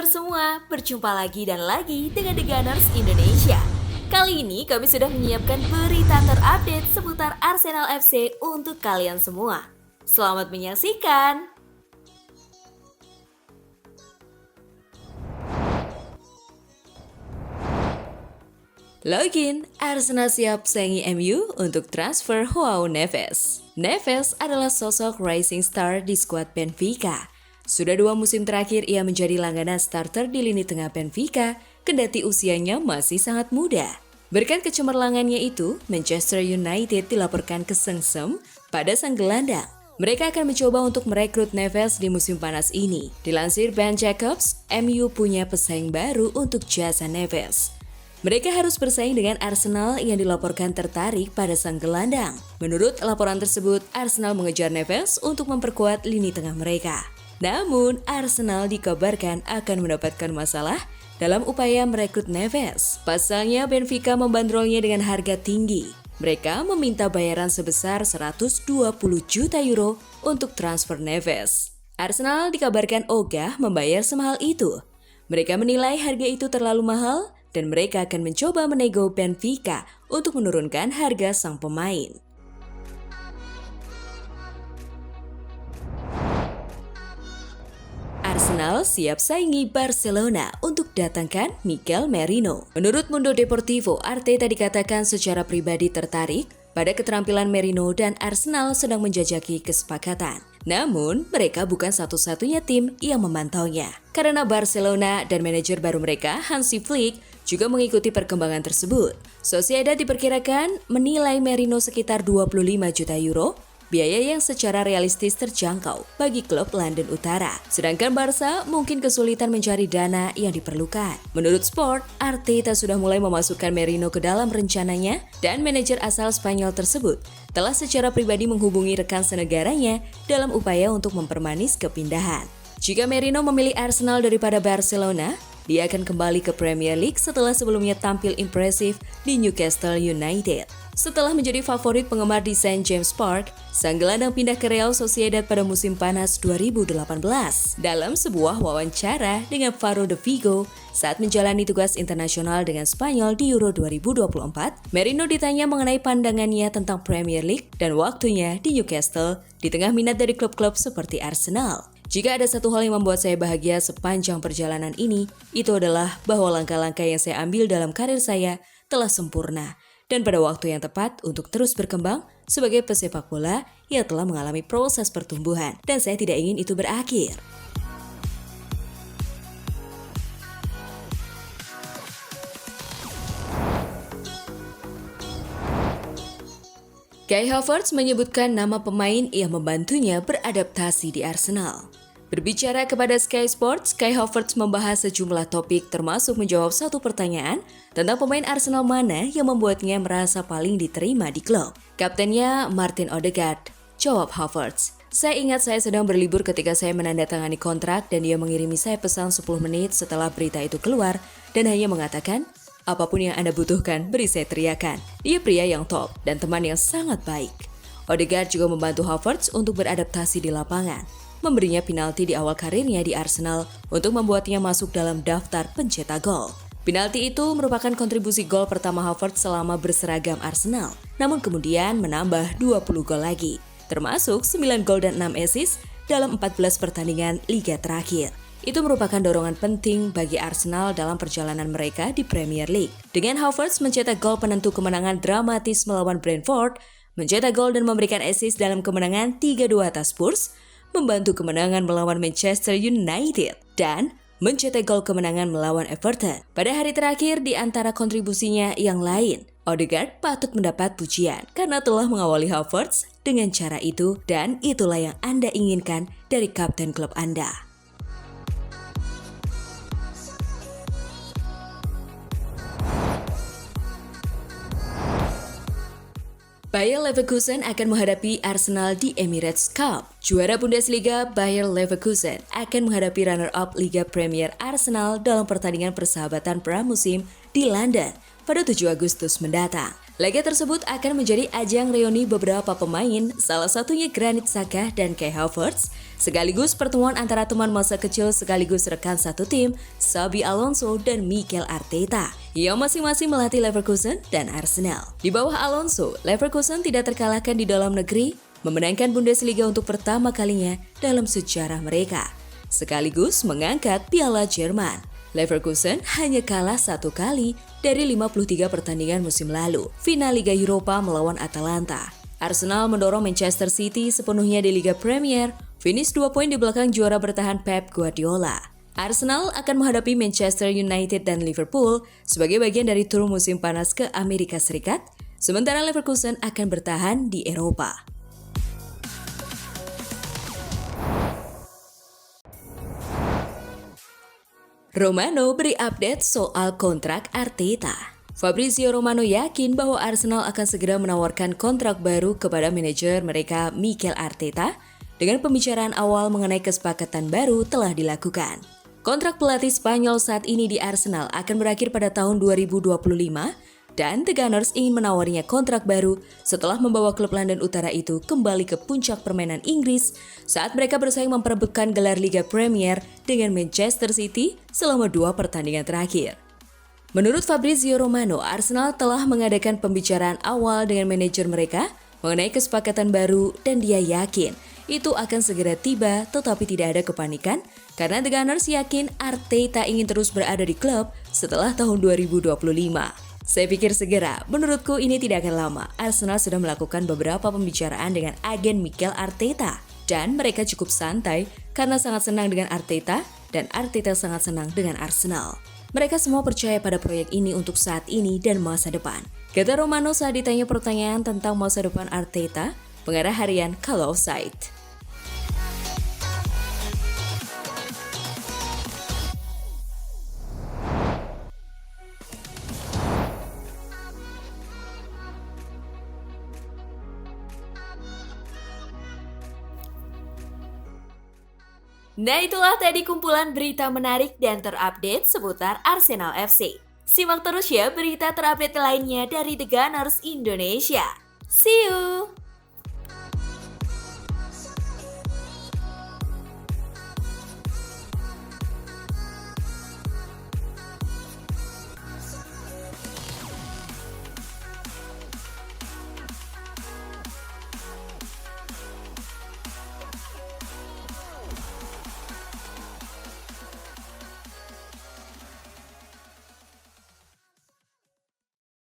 Gunners semua, berjumpa lagi dan lagi dengan The Gunners Indonesia. Kali ini kami sudah menyiapkan berita terupdate seputar Arsenal FC untuk kalian semua. Selamat menyaksikan! Login, Arsenal siap saingi MU untuk transfer Joao Neves. Neves adalah sosok rising star di skuad Benfica. Sudah 2 musim terakhir ia menjadi langganan starter di lini tengah Benfica, kendati usianya masih sangat muda. Berkat kecemerlangannya itu, Manchester United dilaporkan kesengsem pada sang gelandang. Mereka akan mencoba untuk merekrut Neves di musim panas ini. Dilansir Ben Jacobs, MU punya pesaing baru untuk jasa Neves. Mereka harus bersaing dengan Arsenal yang dilaporkan tertarik pada sang gelandang. Menurut laporan tersebut, Arsenal mengejar Neves untuk memperkuat lini tengah mereka. Namun, Arsenal dikabarkan akan mendapatkan masalah dalam upaya merekrut Neves. Pasalnya, Benfica membandrolnya dengan harga tinggi. Mereka meminta bayaran sebesar 120 juta euro untuk transfer Neves. Arsenal dikabarkan ogah membayar semahal itu. Mereka menilai harga itu terlalu mahal dan mereka akan mencoba menego Benfica untuk menurunkan harga sang pemain. Arsenal siap saingi Barcelona untuk datangkan Mikel Merino. Menurut Mundo Deportivo, Arteta dikatakan secara pribadi tertarik pada keterampilan Merino dan Arsenal sedang menjajaki kesepakatan. Namun, mereka bukan satu-satunya tim yang memantaunya. Karena Barcelona dan manajer baru mereka, Hansi Flick, juga mengikuti perkembangan tersebut. Sociedad diperkirakan menilai Merino sekitar 25 juta euro, biaya yang secara realistis terjangkau bagi klub London Utara. Sedangkan Barca mungkin kesulitan mencari dana yang diperlukan. Menurut Sport, Arteta sudah mulai memasukkan Merino ke dalam rencananya dan manajer asal Spanyol tersebut telah secara pribadi menghubungi rekan senegaranya dalam upaya untuk mempermanis kepindahan. Jika Merino memilih Arsenal daripada Barcelona, dia akan kembali ke Premier League setelah sebelumnya tampil impresif di Newcastle United. Setelah menjadi favorit penggemar di St. James Park, sang gelandang pindah ke Real Sociedad pada musim panas 2018. Dalam sebuah wawancara dengan Faro de Vigo saat menjalani tugas internasional dengan Spanyol di Euro 2024, Merino ditanya mengenai pandangannya tentang Premier League dan waktunya di Newcastle di tengah minat dari klub-klub seperti Arsenal. Jika ada satu hal yang membuat saya bahagia sepanjang perjalanan ini, itu adalah bahwa langkah-langkah yang saya ambil dalam karir saya telah sempurna dan pada waktu yang tepat untuk terus berkembang sebagai pesepak bola yang telah mengalami proses pertumbuhan dan saya tidak ingin itu berakhir. Kai Havertz menyebutkan nama pemain yang membantunya beradaptasi di Arsenal. Berbicara kepada Sky Sports, Kai Havertz membahas sejumlah topik termasuk menjawab satu pertanyaan tentang pemain Arsenal mana yang membuatnya merasa paling diterima di klub. Kaptennya Martin Odegaard, jawab Havertz. Saya ingat saya sedang berlibur ketika saya menandatangani kontrak dan dia mengirimi saya pesan 10 menit setelah berita itu keluar dan hanya mengatakan, apapun yang Anda butuhkan, beri saya teriakan. Dia pria yang top dan teman yang sangat baik. Odegaard juga membantu Havertz untuk beradaptasi di lapangan, memberinya penalti di awal karirnya di Arsenal untuk membuatnya masuk dalam daftar pencetak gol. Penalti itu merupakan kontribusi gol pertama Havertz selama berseragam Arsenal, namun kemudian menambah 20 gol lagi, termasuk 9 gol dan 6 assist dalam 14 pertandingan liga terakhir. Itu merupakan dorongan penting bagi Arsenal dalam perjalanan mereka di Premier League. Dengan Havertz mencetak gol penentu kemenangan dramatis melawan Brentford, mencetak gol dan memberikan assist dalam kemenangan 3-2 atas Spurs, membantu kemenangan melawan Manchester United, dan mencetak gol kemenangan melawan Everton. Pada hari terakhir di antara kontribusinya yang lain, Odegaard patut mendapat pujian karena telah mengawali Havertz dengan cara itu dan itulah yang Anda inginkan dari kapten klub Anda. Bayer Leverkusen akan menghadapi Arsenal di Emirates Cup. Juara Bundesliga Bayer Leverkusen akan menghadapi runner-up Liga Premier Arsenal dalam pertandingan persahabatan pramusim di London pada 7 Agustus mendatang. Laga tersebut akan menjadi ajang reuni beberapa pemain, salah satunya Granit Xhaka dan Kai Havertz, sekaligus pertemuan antara teman masa kecil sekaligus rekan satu tim, Xabi Alonso dan Mikel Arteta, yang masing-masing melatih Leverkusen dan Arsenal. Di bawah Alonso, Leverkusen tidak terkalahkan di dalam negeri, memenangkan Bundesliga untuk pertama kalinya dalam sejarah mereka, sekaligus mengangkat Piala Jerman. Leverkusen hanya kalah 1 kali dari 53 pertandingan musim lalu, final Liga Eropa melawan Atalanta. Arsenal mendorong Manchester City sepenuhnya di Liga Premier, finish 2 poin di belakang juara bertahan Pep Guardiola. Arsenal akan menghadapi Manchester United dan Liverpool sebagai bagian dari tur musim panas ke Amerika Serikat, sementara Leverkusen akan bertahan di Eropa. Romano beri update soal kontrak Arteta. Fabrizio Romano yakin bahwa Arsenal akan segera menawarkan kontrak baru kepada manajer mereka Mikel Arteta dengan pembicaraan awal mengenai kesepakatan baru telah dilakukan. Kontrak pelatih Spanyol saat ini di Arsenal akan berakhir pada tahun 2025 dan The Gunners ingin menawarinya kontrak baru setelah membawa klub London Utara itu kembali ke puncak permainan Inggris saat mereka bersaing memperebutkan gelar Liga Premier dengan Manchester City selama 2 pertandingan terakhir. Menurut Fabrizio Romano, Arsenal telah mengadakan pembicaraan awal dengan manajer mereka mengenai kesepakatan baru dan dia yakin itu akan segera tiba, tetapi tidak ada kepanikan karena The Gunners yakin Arteta ingin terus berada di klub setelah tahun 2025. Saya pikir segera, menurutku ini tidak akan lama. Arsenal sudah melakukan beberapa pembicaraan dengan agen Mikel Arteta dan mereka cukup santai karena sangat senang dengan Arteta dan Arteta sangat senang dengan Arsenal. Mereka semua percaya pada proyek ini untuk saat ini dan masa depan, kata Romano saat ditanya pertanyaan tentang masa depan Arteta, pengarah harian Call Offside. Nah, itulah tadi kumpulan berita menarik dan terupdate seputar Arsenal FC. Simak terus ya berita terupdate lainnya dari The Gunners Indonesia. See you!